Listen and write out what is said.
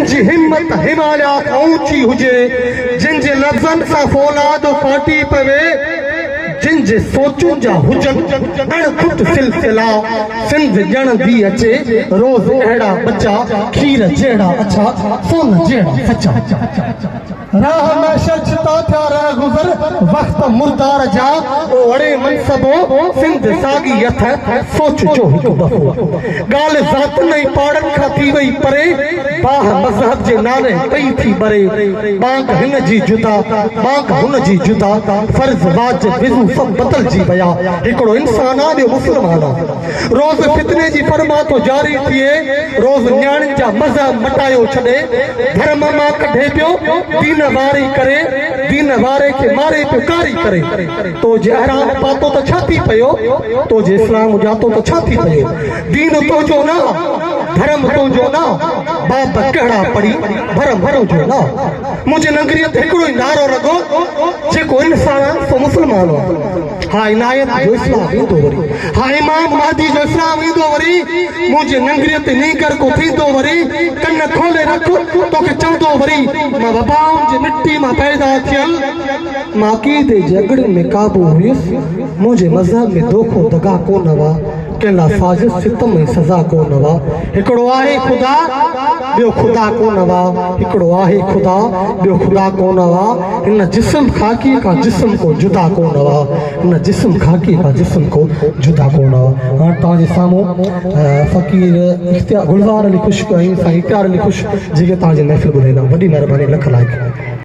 जिनजी हिम्मत हिमालय खां ऊंची हुजे, जिनजे लफ्ज़नि सां फौलाद फाटी पवे, जिनजे सोचुनि जा हुजनि अणखुट सिलसिला, सिंध ॼणंदी अचे रोज़ अहिड़ा बच्चा, खीर जहिड़ा अच्छा, सोन जहिड़ा सच्चा। राह में शख्सता थिया रह गुज़र, वक्त मुर्दार जा ओ अड़े मनसबो, सिंध सागी अथ सोच जो हिकु दफ़ो। ॻाल्हि ज़ात नई पाड़नि खां थी वई परे, बाह मज़हब जे नाले पई थी बरे, बांग हिन जी जुदा, बांग हुन जी जुदा, फर्ज़ वाजिब विज़ू सभु बदिलजी विया, हिकिड़ो इंसान आ ॿियो मुस्लमान आ। रोज़ फितने जी फरमा तो जारी थिए, रोज़ न्याणियुनि जा मज़हब मटायो छॾे, धर्म मां कढे पियो दीन वारी करे, दीन वारे खे मारे पियो कारी करे। तो जे हराम पातो त छा थी पियो, तो जे इस्लाम जातो त छा थी पियो। दीन तुंहिंजो न, धर्म तुंहिंजो न, बाप कहिड़ा पढ़ी भरम तुंहिंजो न। मुंहिंजे नगरीअ हिकिड़ो ई नारो लॻो, जेको इंसान आहे सो मुस्लमान आहे। हा इनायत जो इस्लाम ईंदो वरी, हा इमाम महदी जो इस्लाम ईंदो वरी, मुंहिंजे नगरीअ ते नीकर को थींदो वरी, कन खोले रख तोखे चवंदो वरी, मां बाबाउनि जी मिट्टी मां पैदा थियल, मां कीदे जगड़ में काबू हुयुसि, मुंहिंजे मज़हब में धोखो दगा कोन हुआ, कंहिंला साज़िश सितम में सज़ा कोन हुआ। हिकिड़ो आहे ख़ुदा, ॿियो ख़ुदा कोन हुआ, हिकिड़ो आहे ख़ुदा, ॿियो ख़ुदा कोन हुआ। हिन जिस्म खाकी का जिस्म को जुदा कोन हुआ, हिन जिस्म खाकी का जिस्म को जुदा कोन हुआ। हाणे तव्हांजे साम्हूं फ़क़ीर इख्तियार गुलज़ार अली ख़ुश, साईं इख्तियार अली ख़ुश, जेके तव्हांजी महफ़िल ॿुधाईंदा। वॾी महिरबानी, लख लाइक।